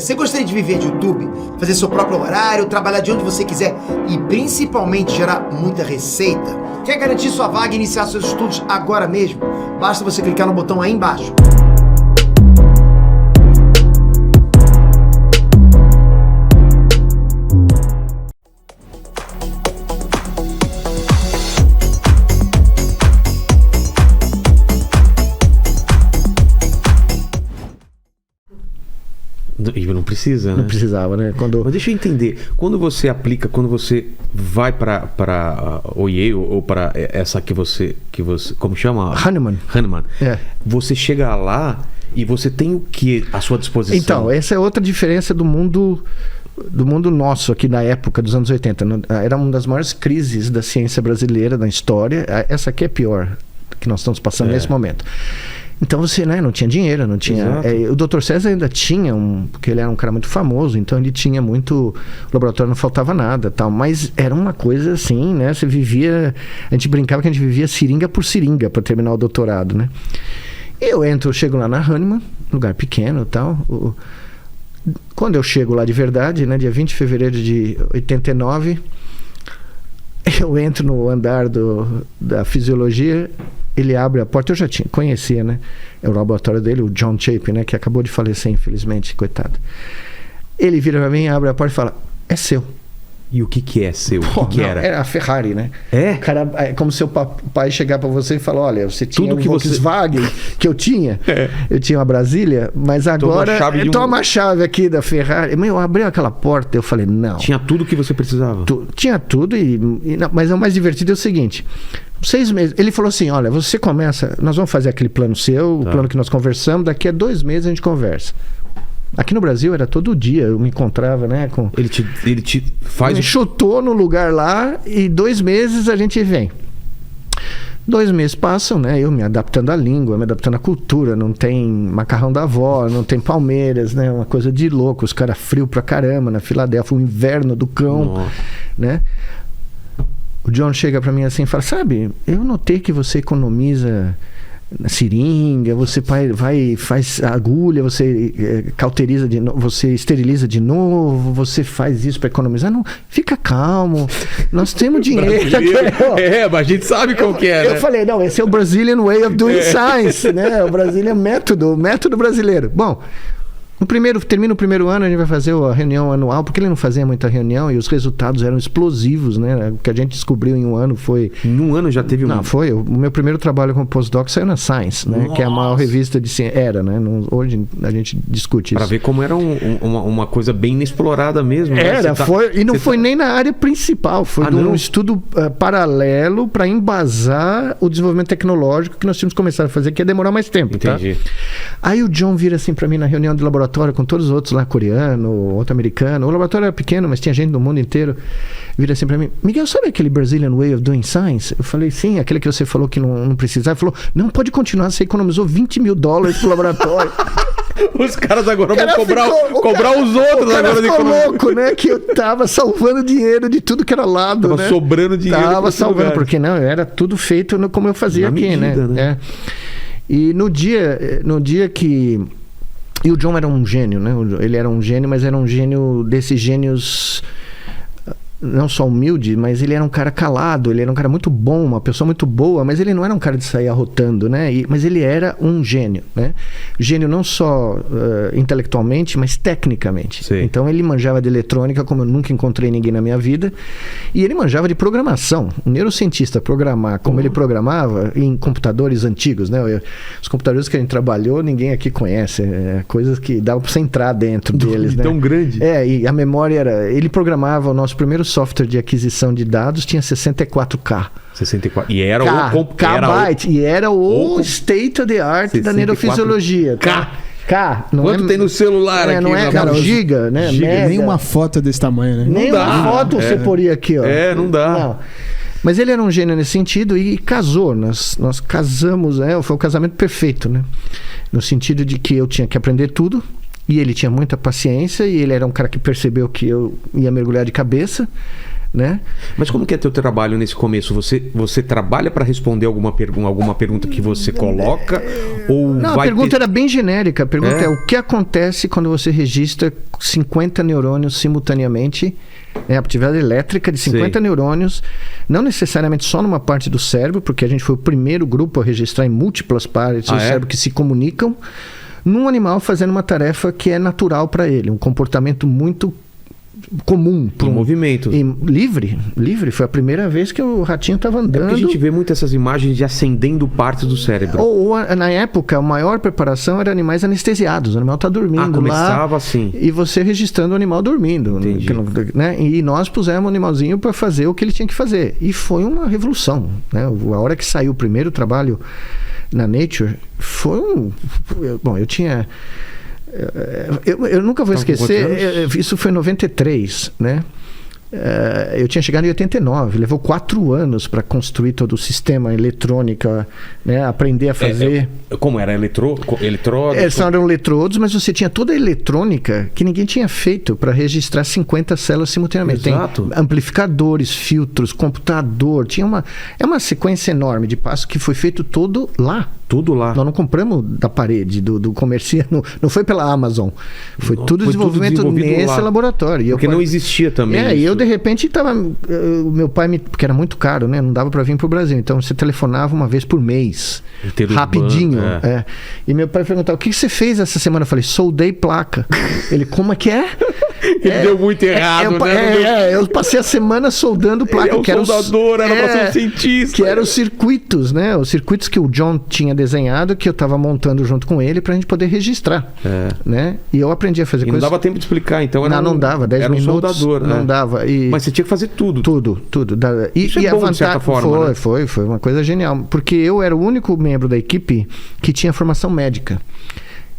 Você gostaria de viver de YouTube, fazer seu próprio horário, trabalhar de onde você quiser e principalmente gerar muita receita? Quer garantir sua vaga e iniciar seus estudos agora mesmo? Basta você clicar no botão aí embaixo. E não precisa, né? Não precisava, né? Mas deixa eu entender. Quando você aplica, quando você vai para o Yale ou para essa que você... Como chama? Hahnemann. É. Você chega lá e você tem o que à sua disposição? Então, essa é outra diferença do mundo nosso aqui na época dos anos 80. Era uma das maiores crises da ciência brasileira, da história. Essa aqui é pior que nós estamos passando nesse momento. Então você, né, não tinha dinheiro, não tinha... o Dr. César ainda tinha porque ele era um cara muito famoso, então ele tinha muito... O laboratório não faltava nada, tal, mas era uma coisa assim, né? Você vivia... A gente brincava que a gente vivia seringa por seringa para terminar o doutorado, né? Eu chego lá na Hahnemann, lugar pequeno e tal. Quando eu chego lá de verdade, né, dia 20 de fevereiro de 89, eu entro no andar da fisiologia. Ele abre a porta, eu já conhecia, né? É o laboratório dele, o John Chapin, né? Que acabou de falecer, infelizmente, coitado. Ele vira pra mim, abre a porta e fala, é seu. E o que é seu? O que era? Era a Ferrari, né? É? O cara, é como seu pai chegar pra você e falar, olha, você tinha tudo um que Volkswagen que eu tinha. Eu tinha uma Brasília, mas agora toma a chave aqui da Ferrari. Eu abri aquela porta, eu falei, não. Tinha tudo que você precisava? Tinha tudo, mas o mais divertido é o seguinte... 6 meses. Ele falou assim, olha, você começa... Nós vamos fazer aquele plano seu, o plano que nós conversamos. Daqui a 2 meses a gente conversa. Aqui no Brasil era todo dia. Eu me encontrava, né? Ele te faz... Me chutou no lugar lá e 2 meses a gente vem. 2 meses passam, né? Eu me adaptando à língua, me adaptando à cultura. Não tem macarrão da avó, não tem Palmeiras, né? Uma coisa de louco. Os caras frio pra caramba na Filadélfia. O inverno do cão, né? O John chega pra mim assim e fala, sabe, eu notei que você economiza na seringa, você faz agulha, você cauteriza de novo, você esteriliza de novo, você faz isso pra economizar. Não, fica calmo, nós temos dinheiro. Mas a gente sabe como que é, né? Eu falei, não, esse é o Brazilian Way of Doing Science, né? O Brazilian método brasileiro. Bom, termina o primeiro ano, a gente vai fazer a reunião anual, porque ele não fazia muita reunião e os resultados eram explosivos, né? O que a gente descobriu em um ano foi... Em um ano já teve Não, foi. O meu primeiro trabalho como postdoc saiu na Science, né? Que é a maior revista de ciência. Era, né? Hoje a gente discute isso. Para ver como era uma coisa bem inexplorada mesmo. Era, né? E não foi nem na área principal. Foi um estudo paralelo para embasar o desenvolvimento tecnológico que nós tínhamos começado a fazer, que ia demorar mais tempo. Entendi. Tá? Aí o John vira assim para mim na reunião de laboratório com todos os outros lá, coreano, outro americano. O laboratório era pequeno, mas tinha gente do mundo inteiro. Vira assim pra mim, Miguel, sabe aquele Brazilian Way of Doing Science? Eu falei, sim, aquele que você falou que não precisava. Ele falou, não, pode continuar, você economizou $20 mil pro laboratório. Os caras agora vão cobrar os outros. O cara agora ficou louco, né? Que eu tava salvando dinheiro de tudo que era lado, tava, né? Sobrando dinheiro. Tava salvando, porque não, era tudo feito como eu fazia aqui, medida, né? E no dia que... E o John era um gênio, né? Ele era um gênio, mas era um gênio desses gênios não só humilde, mas ele era um cara calado, ele era um cara muito bom, uma pessoa muito boa, mas ele não era um cara de sair arrotando, né? Mas ele era um gênio, né? Gênio não só intelectualmente, mas tecnicamente. Sim. Então ele manjava de eletrônica como eu nunca encontrei ninguém na minha vida, e ele manjava de programação. Um neurocientista programar como ele programava em computadores antigos, né? Os computadores que a gente trabalhou, ninguém aqui conhece, coisas que dava pra você entrar dentro deles, né? Tão grande. E a memória era... Ele programava o nosso primeiro software de aquisição de dados, tinha 64K. 64. E era Kbyte. E era o state of the art da neurofisiologia. K. Quanto tem no celular aqui? Não é, cara, giga, né? Giga. Nem uma foto desse tamanho, né? Nem uma foto você poria aqui, ó. Não dá. Não. Mas ele era um gênio nesse sentido e casou. Nós casamos, foi o casamento perfeito, né? No sentido de que eu tinha que aprender tudo. E ele tinha muita paciência, e ele era um cara que percebeu que eu ia mergulhar de cabeça. né? Mas como que é teu trabalho nesse começo? Você trabalha para responder alguma pergunta que você coloca? Ou Não, a pergunta era bem genérica. A pergunta é o que acontece quando você registra 50 neurônios simultaneamente, a atividade elétrica de 50 neurônios, não necessariamente só numa parte do cérebro, porque a gente foi o primeiro grupo a registrar em múltiplas partes do cérebro que se comunicam, num animal fazendo uma tarefa que é natural para ele, um comportamento muito comum. Em movimento. Livre. Foi a primeira vez que o ratinho estava andando. É porque a gente vê muito essas imagens de acendendo partes do cérebro. Na época, a maior preparação era animais anestesiados. O animal está dormindo começava lá. Assim. E você registrando o animal dormindo. Né? E nós pusemos o animalzinho para fazer o que ele tinha que fazer. E foi uma revolução. Né? A hora que saiu o primeiro trabalho na Nature, foi Bom, eu tinha... Eu nunca vou esquecer, isso foi em 93, né? Eu tinha chegado em 89, levou 4 anos para construir todo o sistema eletrônico, né? Aprender a fazer. Como era? Eletrodos? Eram eletrodos, mas você tinha toda a eletrônica que ninguém tinha feito para registrar 50 células simultaneamente. Exato. Tem amplificadores, filtros, computador, é uma sequência enorme de passos que foi feito todo lá. Tudo lá. Nós não compramos da parede, do comercial, não foi pela Amazon. Foi tudo desenvolvimento nesse lá. Laboratório. Porque não existia também. E eu de repente estava. Meu pai, porque era muito caro, né? Não dava para vir para o Brasil. Então você telefonava uma vez por mês. Rapidinho. E meu pai perguntava: o que você fez essa semana? Eu falei: soldei placa. Ele: como é que é? Ele deu muito errado, né? Eu passei a semana soldando placa. Ele é um soldador, era pra ser um cientista. Que eram os circuitos, né? Os circuitos que o John tinha desenhado, que eu estava montando junto com ele pra gente poder registrar. Né? E eu aprendi a fazer coisas. Não dava tempo de explicar, então era não dava, 10 minutos. Era um soldador, não dava. Mas você tinha que fazer tudo. Tudo. Isso é bom, de certa forma, né? Foi uma coisa genial. Porque eu era o único membro da equipe que tinha formação médica.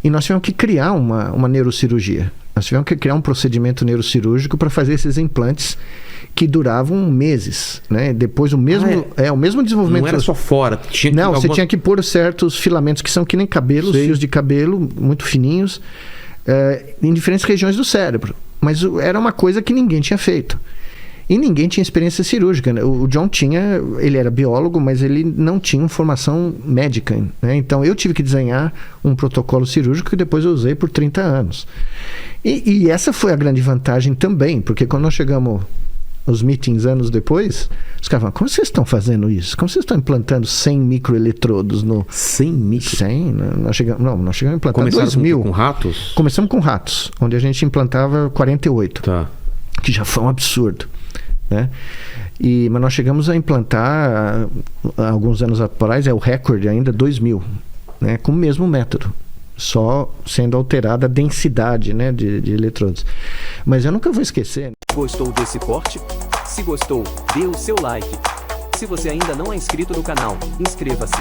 E nós tivemos que criar uma neurocirurgia. Nós tivemos que criar um procedimento neurocirúrgico para fazer esses implantes que duravam meses, né? Depois o mesmo desenvolvimento. Não era só fora. Você tinha que pôr certos filamentos que são que nem cabelos, fios de cabelo muito fininhos, em diferentes regiões do cérebro. Mas era uma coisa que ninguém tinha feito. E ninguém tinha experiência cirúrgica. O John ele era biólogo, mas ele não tinha formação médica, né? Então eu tive que desenhar um protocolo cirúrgico que depois eu usei por 30 anos. E essa foi a grande vantagem também, porque quando nós chegamos aos meetings anos depois, os caras falaram: como vocês estão fazendo isso? Como vocês estão implantando 100 microeletrodos no... 100 micro? 100? Nós chegamos a implantar 2.000. Com ratos? Começamos com ratos, onde a gente implantava 48. Tá. Que já foi um absurdo. Né? Mas nós chegamos a implantar alguns anos atrás, o recorde ainda, 2.000, né? Com o mesmo método, só sendo alterada a densidade, né, de eletrodos. Mas eu nunca vou esquecer. Gostou desse corte? Se gostou, dê o seu like. Se você ainda não é inscrito no canal, inscreva-se.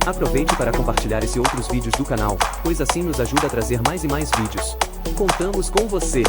Aproveite para compartilhar esse e outros vídeos do canal, pois assim nos ajuda a trazer mais e mais vídeos. Contamos com você!